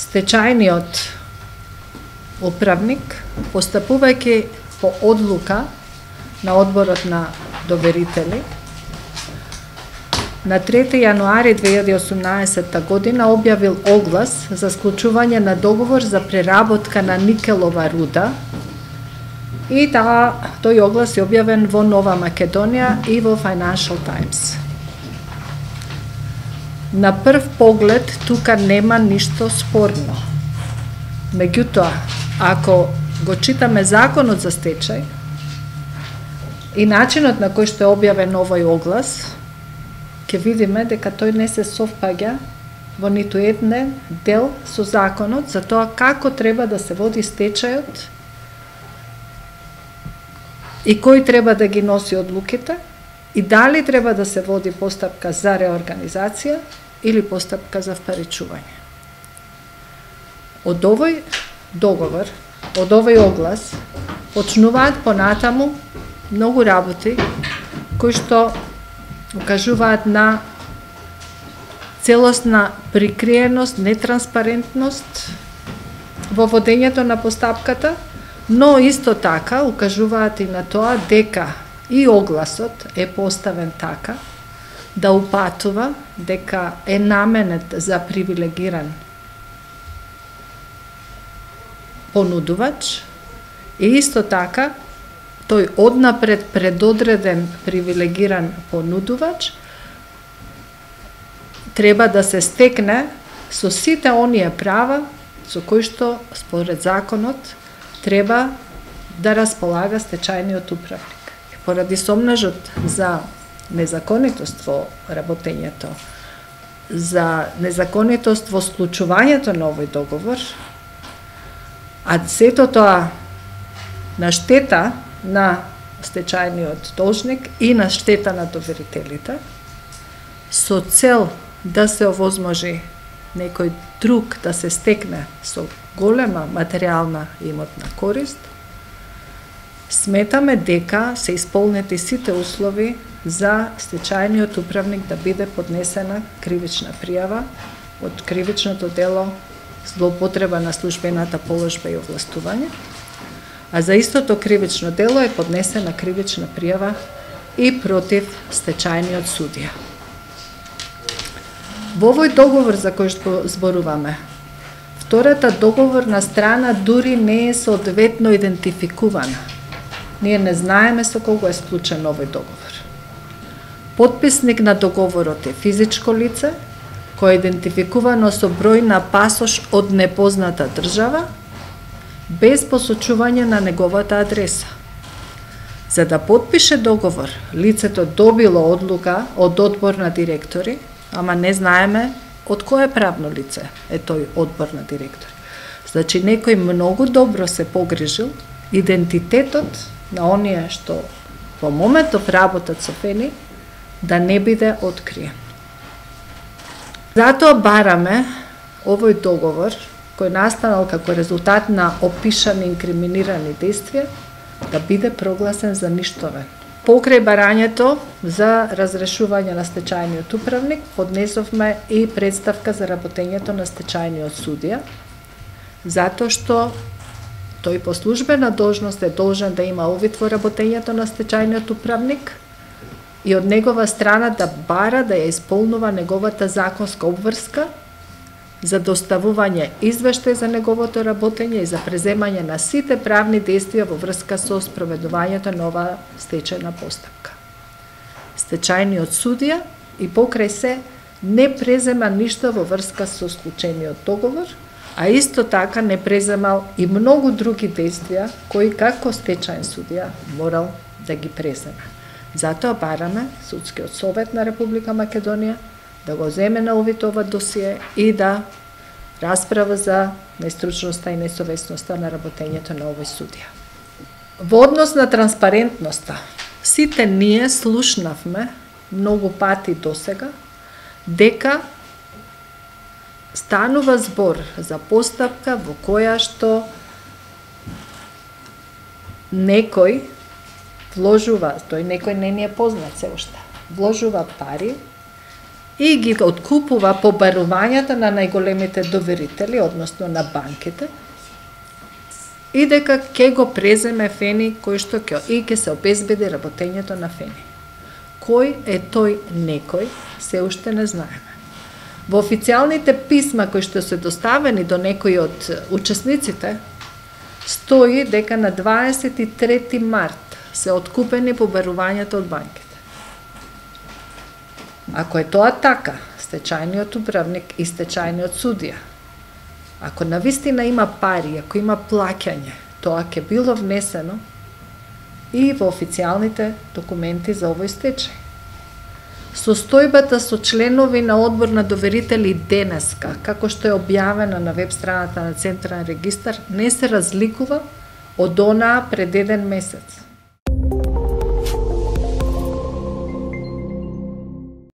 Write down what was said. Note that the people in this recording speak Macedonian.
стечајниот управник, постапувајќи по одлука на одборот на доверители, на 3 јануари 2018 година објавил оглас за склучување на договор за преработка на никелова руда и тој оглас е објавен во Нова Македонија и во Financial Times. На прв поглед тука нема ништо спорно. Меѓутоа, ако го читаме законот за стечај и начинот на кој што е објавен овој оглас, ќе видиме дека тој не се совпаѓа во ниту еден дел со законот за тоа како треба да се води стечајот и кој треба да ги носи одлуките и дали треба да се води постапка за реорганизација или постапка за впаричување. Од овој договор, од овој оглас, почнуваат понатаму многу работи кои што укажуваат на целосна прикриеност, нетранспарентност во водењето на постапката, но исто така укажуваат и на тоа дека и огласот е поставен така да упатува дека е наменет за привилегиран понудувач и исто така тој однапред предодреден привилегиран понудувач треба да се стекне со сите оние права со кои што според законот треба да располага стечајниот управник. Поради сомнежот за незаконитост во работењето, за незаконитост во склучувањето на овој договор, а сето тоа на штета на стечајниот должник и на штета на доверителите, со цел да се овозможи некој друг да се стекне со голема материјална имотна корист, сметаме дека се исполнети сите услови за стечајниот управник да биде поднесена кривична пријава од кривичното дело злоупотреба на службената положба и овластување, а за истото кривично дело е поднесена кривична пријава и против стечајниот судија. Во овој договор за кој што зборуваме, втората договорна страна дури не е соодветно идентификувана. Ние не знаеме со кого е склучен овој договор. Потписник на договорот е физичко лице, кој е идентификувано со број на пасош од непозната држава, без посочување на неговата адреса. За да потпише договор, лицето добило одлука од одбор на директори, ама не знаеме од кое правно лице е тој одбор на директори. Значи, некој многу добро се погрижил идентитетот на оние што во моментов работат со ФЕНИ да не биде откриен. Затоа бараме овој договор, кој настанал како резултат на опишани инкриминирани действија, да биде прогласен за ништовен. Покрај барањето за разрешување на стечајниот управник, поднесовме и представка за работењето на стечајниот судија, затоа што тој по службена должност е должен да има увид во работењето на стечајниот управник и од негова страна да бара да ја исполнува неговата законска обврска за доставување извештај за неговото работење и за преземање на сите правни действија во врска со спроведувањето на оваа стечајна постапка. Стечајниот судија и покрај се не презема ништо во врска со склучениот договор, а исто така не преземал и многу други действија кои како стечајен судија морал да ги преземе. Затоа бараме Судскиот совет на Република Македонија да го земе на увид ова досие и да расправа за нестручноста и несовесноста на работењето на овој судија. Во однос на транспарентноста, сите ние слушнавме многу пати досега дека станува збор за постапка во која што некој вложува, тој некој не ни е познат се уште, вложува пари и ги откупува побарувањата на најголемите доверители, односно на банките, и дека ќе го преземе Фени кој што ќе се обезбеди работењето на Фени. Кој е тој некој, се уште не знаеме. Во официјалните писма кои што се доставени до некои од учесниците, стои дека на 23 март се откупени побарувањата од банките. Ако е тоа така, стечајниот управник и стечајниот судија, ако навистина има пари, ако има плаќање, тоа ќе било внесено и во официјалните документи за овој стечај. Состојбата со членови на одбор на доверители денеска, како што е објавена на веб страната на Централен регистар, не се разликува од онаа пред еден месец.